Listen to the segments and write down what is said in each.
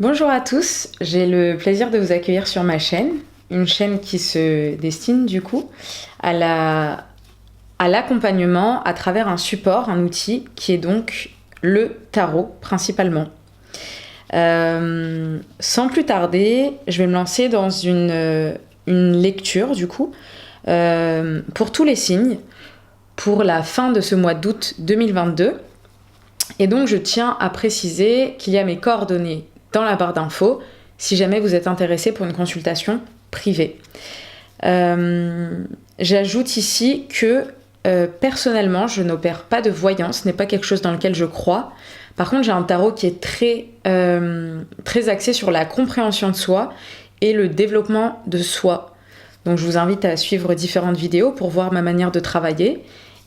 Bonjour à tous, j'ai le plaisir de vous accueillir sur ma chaîne, une chaîne qui se destine du coup à l'accompagnement à travers un support, un outil qui est donc le tarot principalement. Sans plus tarder, je vais me lancer dans une lecture du coup pour tous les signes pour la fin de ce mois d'août 2022. Et donc je tiens à préciser qu'il y a mes coordonnées dans la barre d'infos si jamais vous êtes intéressé pour une consultation privée. J'ajoute ici que personnellement je n'opère pas de voyance, ce n'est pas quelque chose dans lequel je crois. Par contre j'ai un tarot qui est très axé sur la compréhension de soi et le développement de soi. Donc je vous invite à suivre différentes vidéos pour voir ma manière de travailler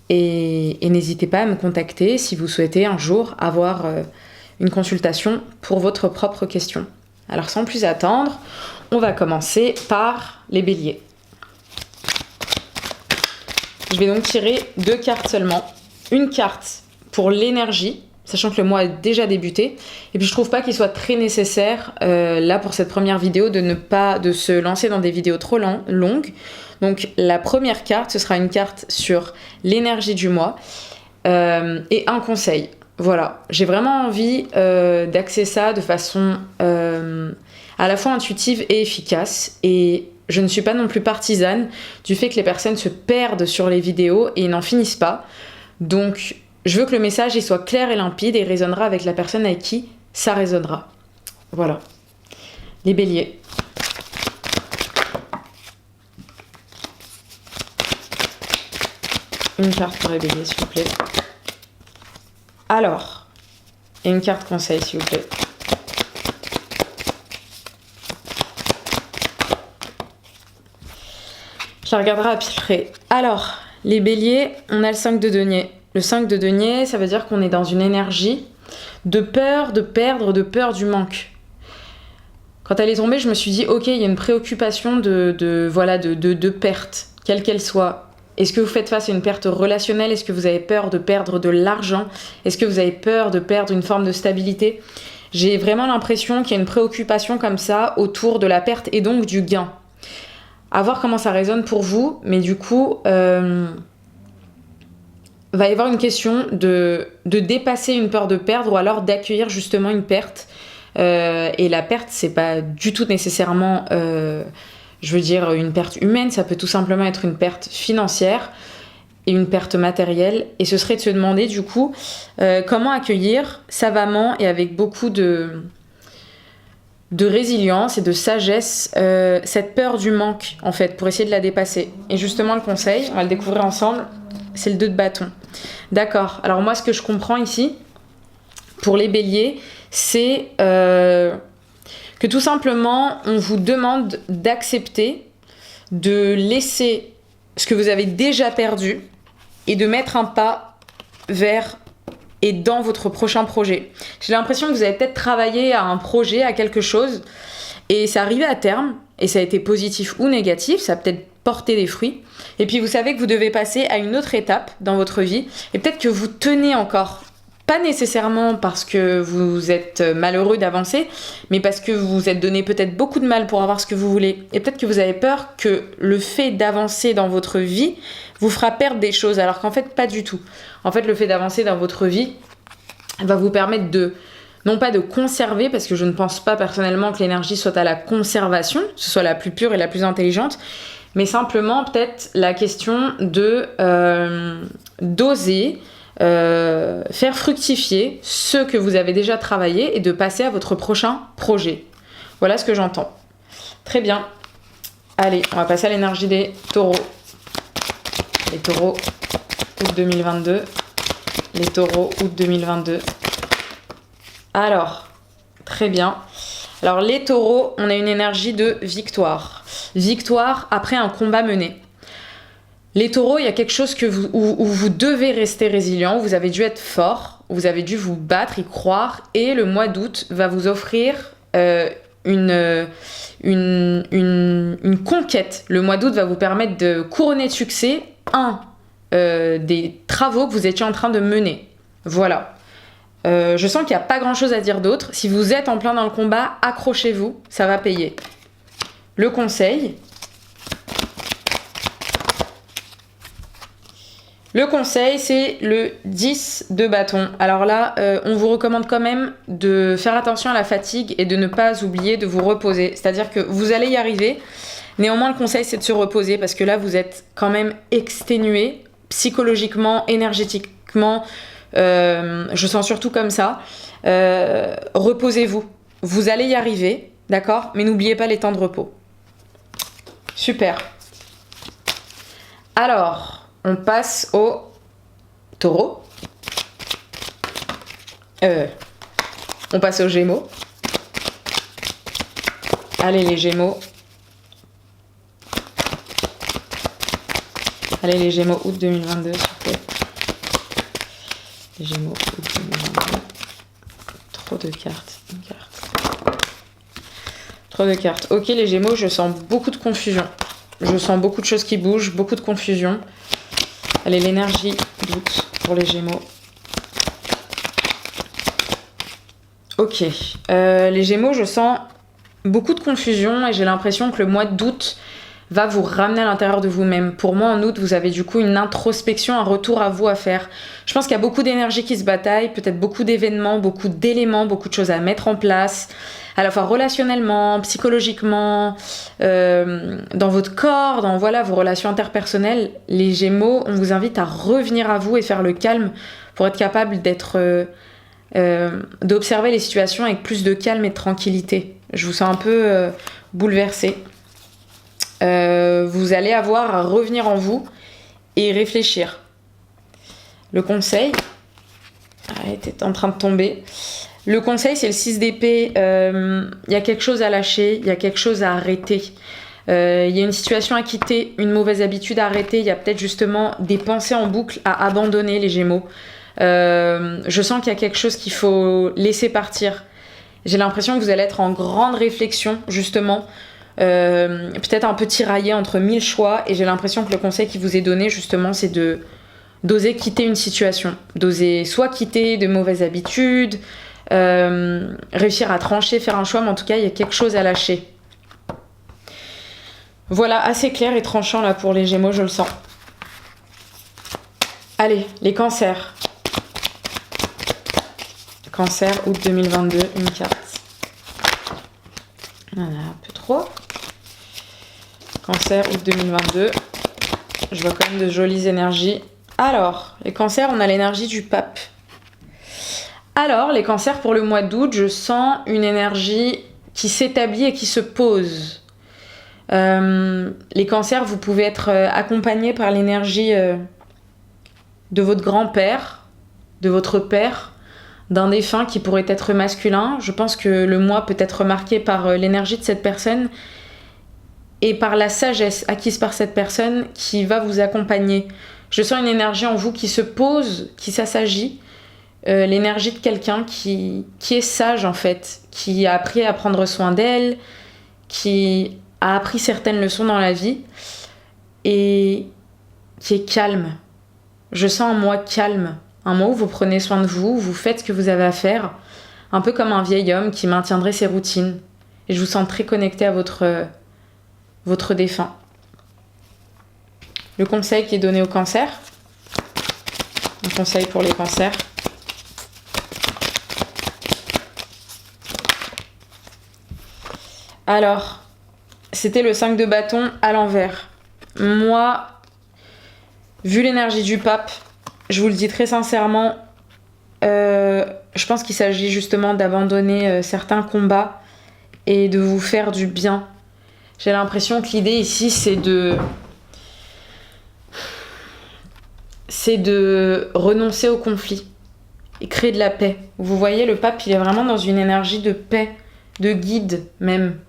et n'hésitez pas à me contacter si vous souhaitez un jour avoir une consultation pour votre propre question. Alors sans plus attendre, on va commencer par les béliers. Je vais donc tirer 2 cartes seulement. Une carte pour l'énergie, sachant que le mois a déjà débuté. Et puis je trouve pas qu'il soit très nécessaire, là pour cette première vidéo, de se lancer dans des vidéos trop longues. Donc la première carte, ce sera une carte sur l'énergie du mois et un conseil. Voilà, j'ai vraiment envie d'axer ça de façon à la fois intuitive et efficace. Et je ne suis pas non plus partisane du fait que les personnes se perdent sur les vidéos et n'en finissent pas. Donc, je veux que le message il soit clair et limpide et résonnera avec la personne avec qui ça résonnera. Voilà. Les béliers. Une carte pour les béliers, s'il vous plaît. Alors, et une carte conseil, s'il vous plaît. Je la regarderai à peu près. Alors, les béliers, on a le 5 de denier. Le 5 de denier, ça veut dire qu'on est dans une énergie de peur de perdre, de peur du manque. Quand elle est tombée, je me suis dit, ok, il y a une préoccupation de perte, quelle qu'elle soit. Est-ce que vous faites face à une perte relationnelle? Est-ce que vous avez peur de perdre de l'argent? Est-ce que vous avez peur de perdre une forme de stabilité? J'ai vraiment l'impression qu'il y a une préoccupation comme ça autour de la perte et donc du gain. À voir comment ça résonne pour vous, mais du coup, va y avoir une question de dépasser une peur de perdre ou alors d'accueillir justement une perte. Et la perte, c'est pas du tout nécessairement... je veux dire une perte humaine, ça peut tout simplement être une perte financière et une perte matérielle. Et ce serait de se demander du coup comment accueillir savamment et avec beaucoup de résilience et de sagesse cette peur du manque en fait pour essayer de la dépasser. Et justement le conseil, on va le découvrir ensemble, c'est le 2 de bâton. D'accord, alors moi ce que je comprends ici pour les béliers, c'est... que tout simplement, on vous demande d'accepter, de laisser ce que vous avez déjà perdu et de mettre un pas vers et dans votre prochain projet. J'ai l'impression que vous avez peut-être travaillé à un projet, à quelque chose, et c'est arrivé à terme, et ça a été positif ou négatif, ça a peut-être porté des fruits, et puis vous savez que vous devez passer à une autre étape dans votre vie, et peut-être que vous tenez encore. Pas nécessairement parce que vous êtes malheureux d'avancer, mais parce que vous vous êtes donné peut-être beaucoup de mal pour avoir ce que vous voulez. Et peut-être que vous avez peur que le fait d'avancer dans votre vie vous fera perdre des choses, alors qu'en fait, pas du tout. En fait, le fait d'avancer dans votre vie va vous permettre non pas de conserver, parce que je ne pense pas personnellement que l'énergie soit à la conservation, que ce soit la plus pure et la plus intelligente, mais simplement peut-être la question d'oser... faire fructifier ce que vous avez déjà travaillé et de passer à votre prochain projet. Voilà ce que j'entends. Très bien. Allez, on va passer à l'énergie des taureaux. Les taureaux, août 2022. Les taureaux, août 2022. Alors, très bien. Alors, les taureaux, on a une énergie de victoire. Victoire après un combat mené. Les taureaux, il y a quelque chose où vous devez rester résilient, où vous avez dû être fort, où vous avez dû vous battre, y croire, et le mois d'août va vous offrir une conquête. Le mois d'août va vous permettre de couronner de succès des travaux que vous étiez en train de mener. Voilà. Je sens qu'il n'y a pas grand chose à dire d'autre. Si vous êtes en plein dans le combat, accrochez-vous, ça va payer. Le conseil. Le conseil, c'est le 10 de bâton. Alors là, on vous recommande quand même de faire attention à la fatigue et de ne pas oublier de vous reposer. C'est-à-dire que vous allez y arriver. Néanmoins, le conseil, c'est de se reposer parce que là, vous êtes quand même exténué psychologiquement, énergétiquement. Je sens surtout comme ça. Reposez-vous. Vous allez y arriver, d'accord? Mais n'oubliez pas les temps de repos. Super. Alors... on passe au taureau. On passe aux gémeaux. Allez les gémeaux. Allez les gémeaux, août 2022, s'il vous plaît. Les gémeaux, août 2022. Trop de cartes. Une carte. Trop de cartes. Ok les gémeaux, je sens beaucoup de confusion. Je sens beaucoup de choses qui bougent, beaucoup de confusion. Allez, l'énergie d'août pour les gémeaux. Ok. Les gémeaux, je sens beaucoup de confusion et j'ai l'impression que le mois d'août va vous ramener à l'intérieur de vous-même. Pour moi, en août, vous avez du coup une introspection, un retour à vous à faire. Je pense qu'il y a beaucoup d'énergie qui se bataille, peut-être beaucoup d'événements, beaucoup d'éléments, beaucoup de choses à mettre en place, à la fois relationnellement, psychologiquement, dans votre corps, dans voilà, vos relations interpersonnelles. Les Gémeaux, on vous invite à revenir à vous et faire le calme pour être capable d'observer les situations avec plus de calme et de tranquillité. Je vous sens un peu bouleversée. Vous allez avoir à revenir en vous et réfléchir. Le conseil, était en train de tomber. Le conseil, c'est le 6 d'épée. Y a quelque chose à lâcher, il y a quelque chose à arrêter. Il y a une situation à quitter, une mauvaise habitude à arrêter. Il y a peut-être justement des pensées en boucle à abandonner, les Gémeaux. Je sens qu'il y a quelque chose qu'il faut laisser partir. J'ai l'impression que vous allez être en grande réflexion, justement. Peut-être un peu tiraillé entre 1000 choix. Et j'ai l'impression que le conseil qui vous est donné, justement, c'est d'oser quitter une situation. D'oser soit quitter de mauvaises habitudes, réussir à trancher, faire un choix, mais en tout cas, il y a quelque chose à lâcher. Voilà, assez clair et tranchant là pour les Gémeaux, je le sens. Allez, les cancers. Cancer, août 2022, une carte. Voilà, un peu trop. Cancer, août 2022. Je vois quand même de jolies énergies. Alors, les cancers, on a l'énergie du pape. Alors, les cancers, pour le mois d'août, je sens une énergie qui s'établit et qui se pose. Les cancers, vous pouvez être accompagnés par l'énergie de votre grand-père, de votre père, d'un défunt qui pourrait être masculin. Je pense que le mois peut être marqué par l'énergie de cette personne et par la sagesse acquise par cette personne qui va vous accompagner. Je sens une énergie en vous qui se pose, qui s'assagit. L'énergie de quelqu'un qui est sage en fait, qui a appris à prendre soin d'elle, qui a appris certaines leçons dans la vie et qui est calme. Je sens un mois calme, un mois où vous prenez soin de vous, vous faites ce que vous avez à faire, un peu comme un vieil homme qui maintiendrait ses routines. Et je vous sens très connecté à votre défunt. Le conseil qui est donné au cancer, un conseil pour les cancers. Alors, c'était le 5 de bâton à l'envers. Moi, vu l'énergie du pape, je vous le dis très sincèrement, je pense qu'il s'agit justement d'abandonner certains combats et de vous faire du bien. J'ai l'impression que l'idée ici, c'est de renoncer au conflit et créer de la paix. Vous voyez, le pape, il est vraiment dans une énergie de paix, de guide même.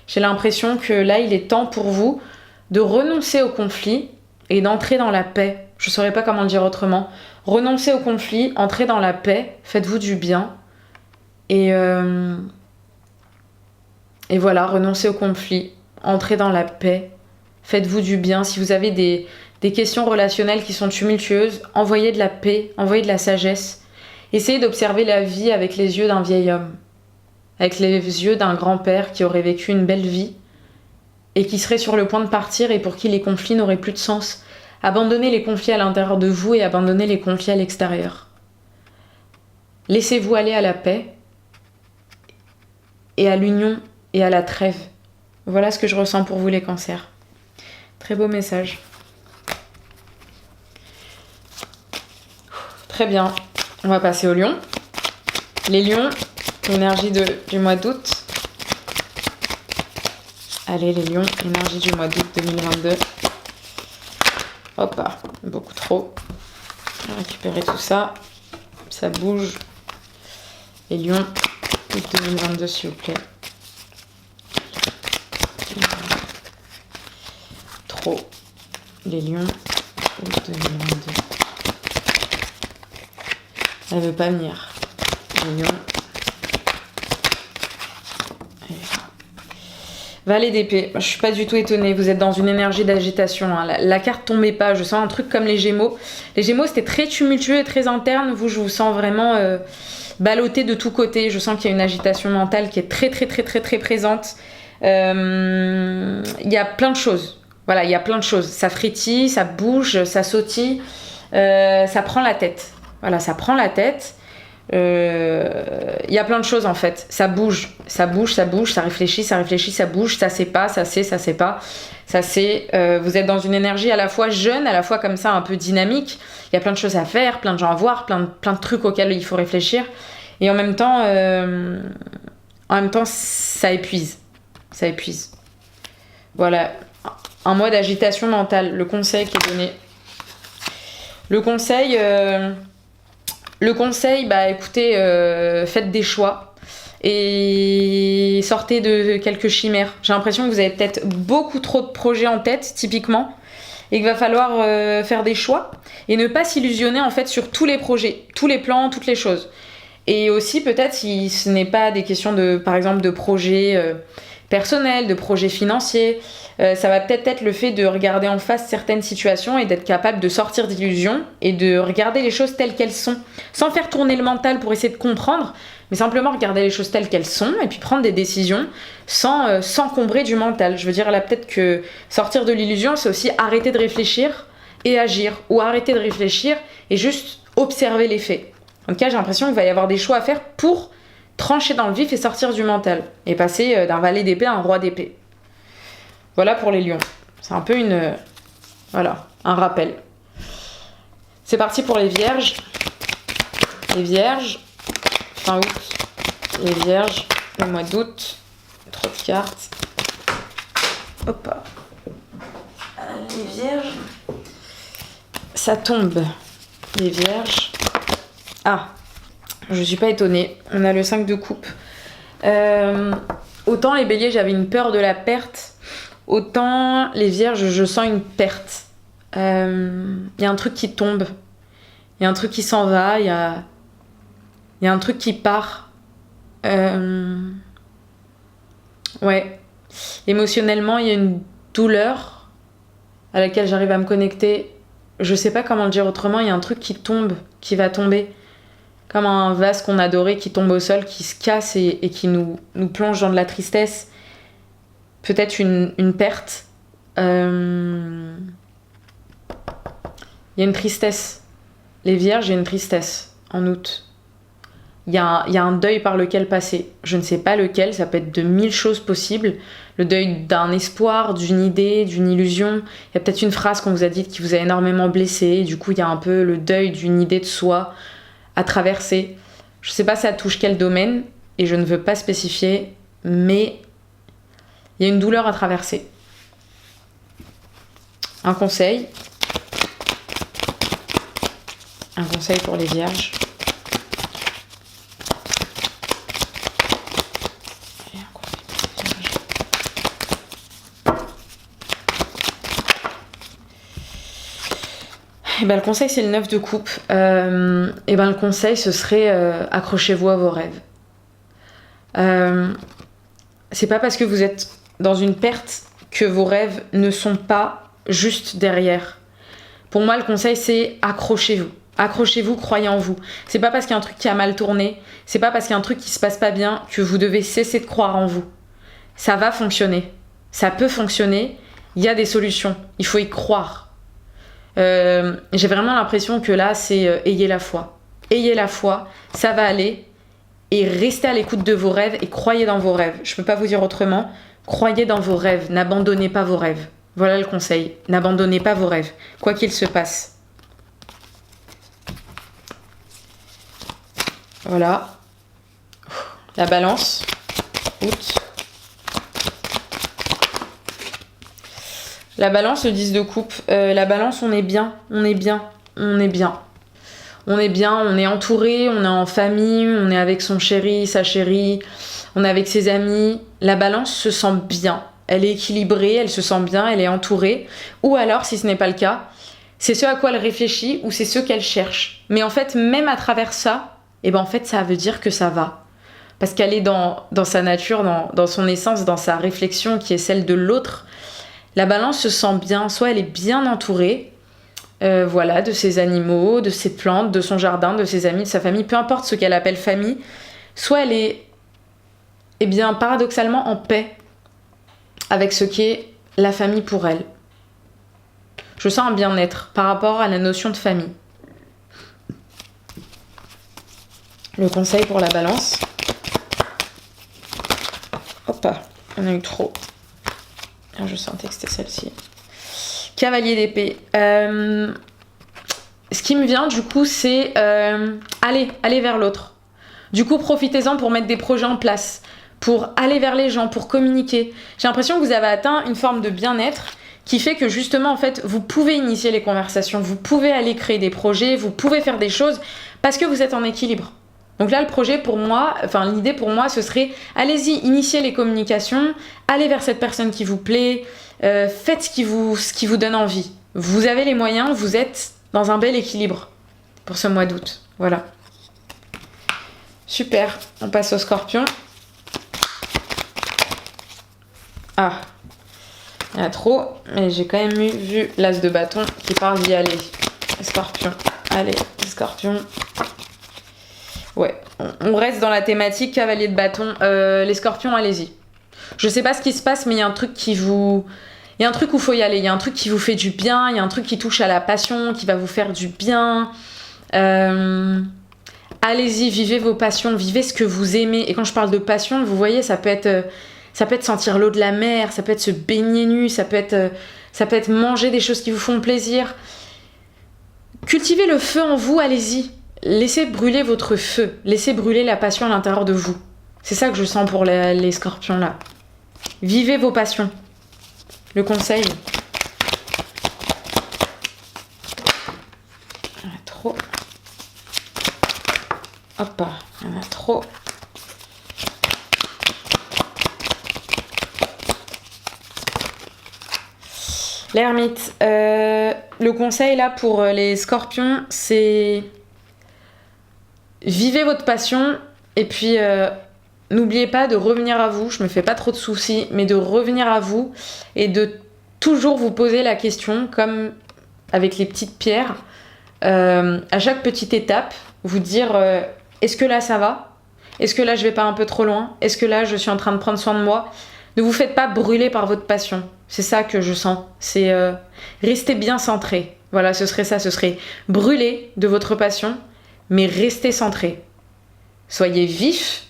J'ai l'impression que là, il est temps pour vous de renoncer au conflit et d'entrer dans la paix. Je ne saurais pas comment le dire autrement. Renoncez au conflit, entrez dans la paix, faites-vous du bien. Et voilà, renoncez au conflit, entrez dans la paix, faites-vous du bien. Si vous avez des questions relationnelles qui sont tumultueuses, envoyez de la paix, envoyez de la sagesse Essayez d'observer la vie avec les yeux d'un vieil homme, avec les yeux d'un grand-père qui aurait vécu une belle vie et qui serait sur le point de partir et pour qui les conflits n'auraient plus de sens. Abandonnez les conflits à l'intérieur de vous et abandonnez les conflits à l'extérieur. Laissez-vous aller à la paix et à l'union et à la trêve. Voilà ce que je ressens pour vous les cancers. Très beau message. Très bien. On va passer aux lions. Les lions, énergie du mois d'août. Allez les lions, énergie du mois d'août 2022. Hop là, beaucoup trop. On va récupérer tout ça. Ça bouge. Les lions, août 2022 s'il vous plaît. Trop. Les lions, août 2022. Elle veut pas venir. Les lions. Valet d'épée, je suis pas du tout étonnée, vous êtes dans une énergie d'agitation, hein. La carte tombait pas, je sens un truc comme les Gémeaux. Les Gémeaux c'était très tumultueux et très interne, vous je vous sens vraiment ballotté de tous côtés, je sens qu'il y a une agitation mentale qui est très présente. Il y a plein de choses, voilà, il y a plein de choses, ça frétille, ça bouge, ça sautille, ça prend la tête, voilà, ça prend la tête. Il y a plein de choses en fait, ça bouge, ça réfléchit, ça bouge, ça sait pas, ça sait pas, ça sait. Vous êtes dans une énergie à la fois jeune, à la fois comme ça un peu dynamique. Il y a plein de choses à faire, plein de gens à voir, plein de trucs auxquels il faut réfléchir. Et en même temps, ça épuise. Voilà, un mois d'agitation mentale. Le conseil qui est donné. Le conseil, bah écoutez, faites des choix et sortez de quelques chimères. J'ai l'impression que vous avez peut-être beaucoup trop de projets en tête, typiquement, et qu'il va falloir faire des choix et ne pas s'illusionner en fait sur tous les projets, tous les plans, toutes les choses. Et aussi peut-être si ce n'est pas des questions de, par exemple, de projets personnels, de projets financiers, ça va peut-être être le fait de regarder en face certaines situations et d'être capable de sortir d'illusions et de regarder les choses telles qu'elles sont, sans faire tourner le mental pour essayer de comprendre, mais simplement regarder les choses telles qu'elles sont et puis prendre des décisions sans s'encombrer du mental. Je veux dire là peut-être que sortir de l'illusion, c'est aussi arrêter de réfléchir et agir, ou arrêter de réfléchir et juste observer les faits. En tout cas, j'ai l'impression qu'il va y avoir des choix à faire pour trancher dans le vif et sortir du mental et passer d'un valet d'épée à un roi d'épée. Voilà pour les lions. C'est un peu un rappel. C'est parti pour les vierges. Les vierges, fin août. Les vierges, le mois d'août. Trop de cartes. Hop. Les vierges. Ça tombe. Les vierges. Ah, je suis pas étonnée. On a le 5 de coupe. Autant les béliers, j'avais une peur de la perte. Autant les vierges, je sens une perte. Y a un truc qui tombe. Il y a un truc qui s'en va. Il y a un truc qui part. Ouais. Émotionnellement, il y a une douleur à laquelle j'arrive à me connecter. Je sais pas comment le dire autrement. Il y a un truc qui tombe, qui va tomber. Comme un vase qu'on adorait qui tombe au sol, qui se casse et qui nous plonge dans de la tristesse. Peut-être une perte. Il y a une tristesse. Les vierges, il y a une tristesse en août. Il y a un deuil par lequel passer. Je ne sais pas lequel, ça peut être de 1000 choses possibles. Le deuil d'un espoir, d'une idée, d'une illusion. Il y a peut-être une phrase qu'on vous a dite qui vous a énormément blessé. Du coup, il y a un peu le deuil d'une idée de soi à traverser. Je ne sais pas ça touche quel domaine et je ne veux pas spécifier, mais il y a une douleur à traverser. Un conseil pour les vierges. Et ben, le conseil, c'est le 9 de coupe. Et ben, le conseil, ce serait accrochez-vous à vos rêves. C'est pas parce que vous êtes dans une perte que vos rêves ne sont pas juste derrière. Pour moi, le conseil, c'est accrochez-vous. Accrochez-vous, croyez en vous. C'est pas parce qu'il y a un truc qui a mal tourné, c'est pas parce qu'il y a un truc qui se passe pas bien que vous devez cesser de croire en vous. Ça va fonctionner. Ça peut fonctionner. Il y a des solutions. Il faut y croire. J'ai vraiment l'impression que là, c'est ayez la foi. Ayez la foi, ça va aller. Et restez à l'écoute de vos rêves et croyez dans vos rêves. Je peux pas vous dire autrement. Croyez dans vos rêves. N'abandonnez pas vos rêves. Voilà le conseil. N'abandonnez pas vos rêves, quoi qu'il se passe. Voilà. La balance. Août. La balance, le 10 de coupe. La balance, on est bien. On est bien. On est bien. On est bien, on est entouré, on est en famille, on est avec son chéri, sa chérie, on est avec ses amis. La balance se sent bien. Elle est équilibrée, elle se sent bien, elle est entourée. Ou alors, si ce n'est pas le cas, c'est ce à quoi elle réfléchit ou c'est ce qu'elle cherche. Mais en fait, même à travers ça, en fait, ça veut dire que ça va. Parce qu'elle est dans sa nature, dans son essence, dans sa réflexion qui est celle de l'autre. La balance se sent bien, soit elle est bien entourée, de ses animaux, de ses plantes, de son jardin, de ses amis, de sa famille, peu importe ce qu'elle appelle famille, soit elle est, paradoxalement en paix avec ce qu'est la famille pour elle. Je sens un bien-être par rapport à la notion de famille. Le conseil pour la balance. Hop, on a eu trop. Je sentais que c'était celle-ci. Cavalier d'épée. Ce qui me vient du coup, c'est aller vers l'autre. Du coup, profitez-en pour mettre des projets en place, pour aller vers les gens, pour communiquer. J'ai l'impression que vous avez atteint une forme de bien-être qui fait que justement, en fait, vous pouvez initier les conversations, vous pouvez aller créer des projets, vous pouvez faire des choses parce que vous êtes en équilibre. Donc là, le projet pour moi, l'idée pour moi, ce serait allez-y, initiez les communications, allez vers cette personne qui vous plaît, faites ce qui vous donne envie. Vous avez les moyens, vous êtes dans un bel équilibre pour ce mois d'août. Voilà. Super, on passe au Scorpion. Ah, il y en a trop, mais j'ai quand même vu l'As de bâton qui parle d'y aller. Scorpion, allez, Scorpion. Ouais, on reste dans la thématique cavalier de bâton. Les scorpions, allez-y. Je sais pas ce qui se passe, mais il y a un truc il y a un truc où il faut y aller. Il y a un truc qui vous fait du bien. Il y a un truc qui touche à la passion, qui va vous faire du bien. Allez-y, vivez vos passions, vivez ce que vous aimez. Et quand je parle de passion, vous voyez, ça peut être sentir l'eau de la mer, ça peut être se baigner nu, ça peut être manger des choses qui vous font plaisir. Cultivez le feu en vous, allez-y. Laissez brûler votre feu, laissez brûler la passion à l'intérieur de vous. C'est ça que je sens pour les scorpions là. Vivez vos passions. Le conseil. Il y en a trop. Hop, il y en a trop. L'ermite. Le conseil là pour les scorpions, c'est vivez votre passion et puis n'oubliez pas de revenir à vous. Je me fais pas trop de soucis, mais de revenir à vous et de toujours vous poser la question, comme avec les petites pierres, à chaque petite étape, vous dire est-ce que là ça va ? Est-ce que là je vais pas un peu trop loin ? Est-ce que là je suis en train de prendre soin de moi ? Ne vous faites pas brûler par votre passion. C'est ça que je sens. C'est rester bien centré. Voilà, ce serait ça. Ce serait brûler de votre passion, mais restez centré. Soyez vif,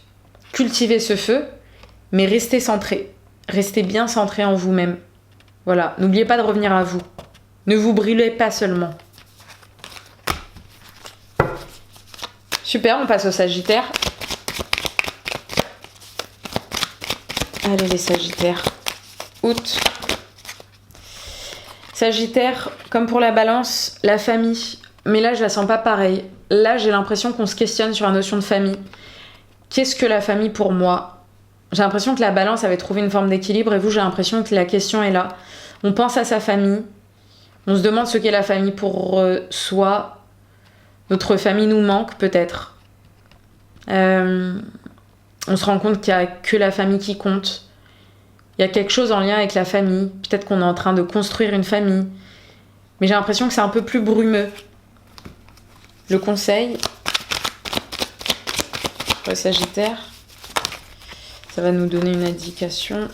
cultivez ce feu, mais restez centré. Restez bien centré en vous-même. Voilà, n'oubliez pas de revenir à vous. Ne vous brûlez pas seulement. Super, on passe au Sagittaire. Allez les Sagittaires. Août. Sagittaire, comme pour la Balance, la famille. Mais là, je la sens pas pareil. Là, j'ai l'impression qu'on se questionne sur la notion de famille. Qu'est-ce que la famille pour moi ? J'ai l'impression que la Balance avait trouvé une forme d'équilibre et vous, j'ai l'impression que la question est là. On pense à sa famille. On se demande ce qu'est la famille pour soi. Notre famille nous manque peut-être. On se rend compte qu'il n'y a que la famille qui compte. Il y a quelque chose en lien avec la famille. Peut-être qu'on est en train de construire une famille. Mais j'ai l'impression que c'est un peu plus brumeux. Le conseil pour le Sagittaire, ça va nous donner une indication.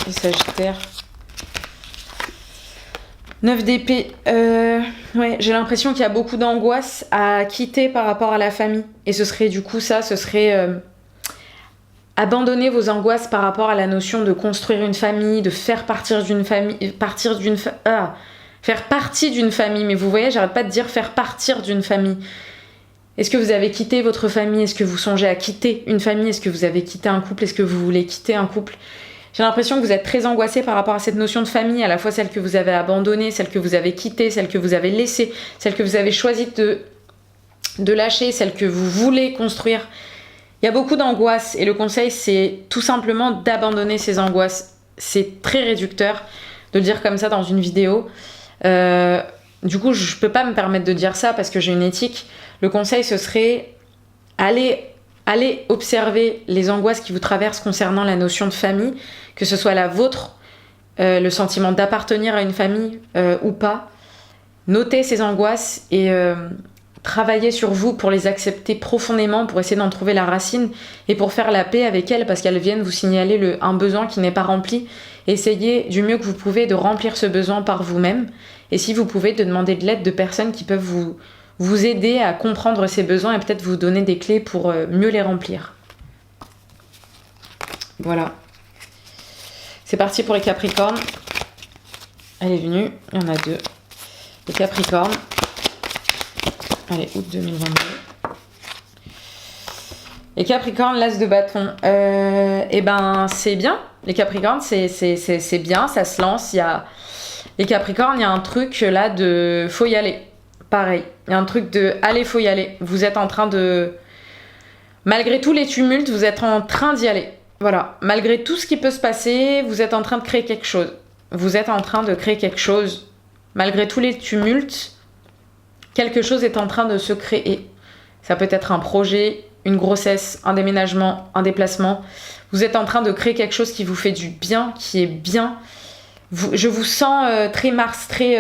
Les Sagittaires. 9 d'épée. Ouais, j'ai l'impression qu'il y a beaucoup d'angoisse à quitter par rapport à la famille. Et ce serait du coup ça, ce serait abandonner vos angoisses par rapport à la notion de construire une famille, de faire partir d'une famille, faire partie d'une famille. Mais vous voyez, j'arrête pas de dire faire partir d'une famille. Est-ce que vous avez quitté votre famille? Est-ce que vous songez à quitter une famille? Est-ce que vous avez quitté un couple? Est-ce que vous voulez quitter un couple? J'ai l'impression que vous êtes très angoissé par rapport à cette notion de famille, à la fois celle que vous avez abandonnée, celle que vous avez quittée, celle que vous avez laissée, celle que vous avez choisi de lâcher, celle que vous voulez construire. Il y a beaucoup d'angoisse et le conseil, c'est tout simplement d'abandonner ces angoisses. C'est très réducteur de le dire comme ça dans une vidéo. Du coup, je peux pas me permettre de dire ça parce que j'ai une éthique. Le conseil, ce serait allez observer les angoisses qui vous traversent concernant la notion de famille, que ce soit la vôtre, le sentiment d'appartenir à une famille ou pas. Notez ces angoisses et travaillez sur vous pour les accepter profondément, pour essayer d'en trouver la racine et pour faire la paix avec elles parce qu'elles viennent vous signaler un besoin qui n'est pas rempli. Essayez du mieux que vous pouvez de remplir ce besoin par vous-même et si vous pouvez de demander de l'aide de personnes qui peuvent vous aider à comprendre ces besoins et peut-être vous donner des clés pour mieux les remplir. Voilà. C'est parti pour les Capricornes. Elle est venue, il y en a 2. Les Capricornes. Allez, août 2022. Les Capricornes, l'as de bâton. Eh ben, c'est bien. Les Capricornes, c'est bien, ça se lance. Les Capricornes, il y a un truc là de... Faut y aller. Pareil, il y a un truc de allez, faut y aller. Vous êtes en train de... Malgré tous les tumultes, vous êtes en train d'y aller. Voilà, malgré tout ce qui peut se passer, vous êtes en train de créer quelque chose. Vous êtes en train de créer quelque chose. Malgré tous les tumultes, quelque chose est en train de se créer. Ça peut être un projet, une grossesse, un déménagement, un déplacement. Vous êtes en train de créer quelque chose qui vous fait du bien, qui est bien. Je vous sens très Mars, très...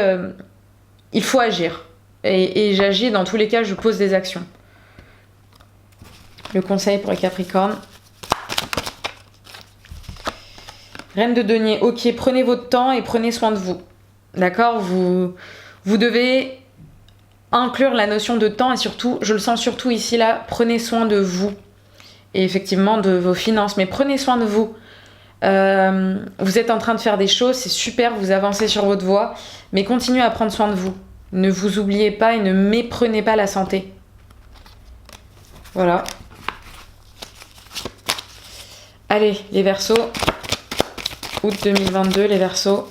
il faut agir. Et j'agis, dans tous les cas, je pose des actions. Le conseil pour les Capricornes. Reine de denier. Ok, prenez votre temps et prenez soin de vous. D'accord, vous devez inclure la notion de temps et surtout, je le sens surtout ici, là, prenez soin de vous. Et effectivement, de vos finances. Mais prenez soin de vous. Vous êtes en train de faire des choses, c'est super, vous avancez sur votre voie. Mais continuez à prendre soin de vous. Ne vous oubliez pas et ne méprenez pas la santé. Voilà. Allez, les Verseaux. Août 2022, les Verseaux.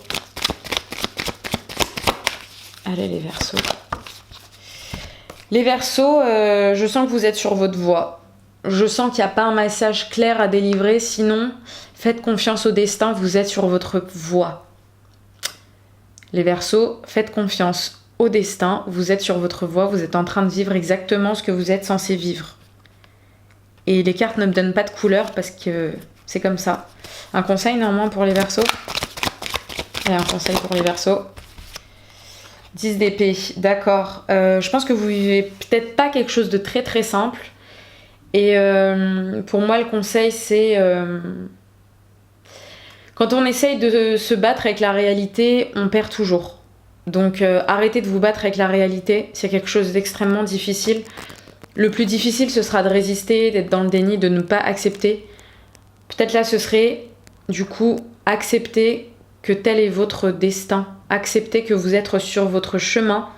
Allez, les Verseaux. Les Verseaux, je sens que vous êtes sur votre voie. Je sens qu'il n'y a pas un message clair à délivrer. Sinon, faites confiance au destin, vous êtes sur votre voie. Les Verseaux, faites confiance au destin, vous êtes sur votre voie, vous êtes en train de vivre exactement ce que vous êtes censé vivre. Et les cartes ne me donnent pas de couleur parce que c'est comme ça. Un conseil néanmoins pour les Verseaux. Et un conseil pour les Verseaux. 10 d'épée, d'accord. Je pense que vous vivez peut-être pas quelque chose de très très simple. Et pour moi, le conseil, c'est... quand on essaye de se battre avec la réalité, on perd toujours. Donc arrêtez de vous battre avec la réalité, c'est quelque chose d'extrêmement difficile. Le plus difficile, ce sera de résister, d'être dans le déni, de ne pas accepter. Peut-être là, ce serait, du coup, accepter que tel est votre destin. Accepter que vous êtes sur votre chemin,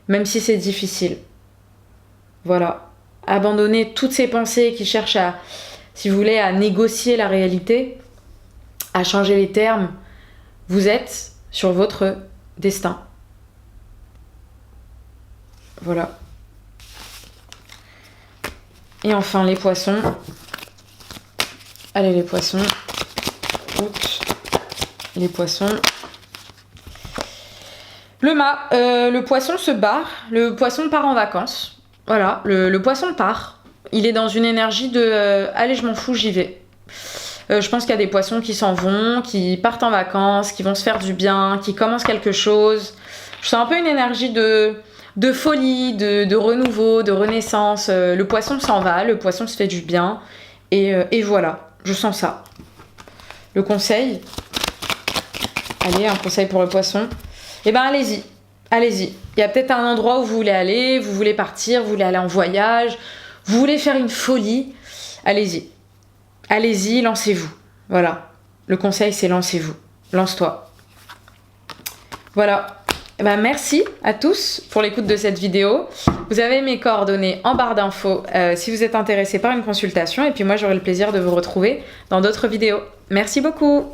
même si c'est difficile. Voilà. Abandonnez toutes ces pensées qui cherchent à, si vous voulez, à négocier la réalité, à changer les termes. Vous êtes sur votre destin. Voilà. Et enfin, les poissons. Allez, les poissons. Août. Les poissons. Le mât. Le poisson se barre. Le poisson part en vacances. Voilà. Le poisson part. Il est dans une énergie de allez, je m'en fous, j'y vais. Je pense qu'il y a des poissons qui s'en vont, qui partent en vacances, qui vont se faire du bien, qui commencent quelque chose. Je sens un peu une énergie de de folie, de renouveau, de renaissance. Le poisson s'en va, le poisson se fait du bien. Et voilà, je sens ça. Le conseil, allez, un conseil pour le poisson. Eh ben allez-y, allez-y. Il y a peut-être un endroit où vous voulez aller, vous voulez partir, vous voulez aller en voyage, vous voulez faire une folie. Allez-y, allez-y, lancez-vous. Voilà, le conseil c'est lancez-vous, lance-toi. Voilà. Eh ben, merci à tous pour l'écoute de cette vidéo. Vous avez mes coordonnées en barre d'infos si vous êtes intéressé par une consultation. Et puis moi, j'aurai le plaisir de vous retrouver dans d'autres vidéos. Merci beaucoup.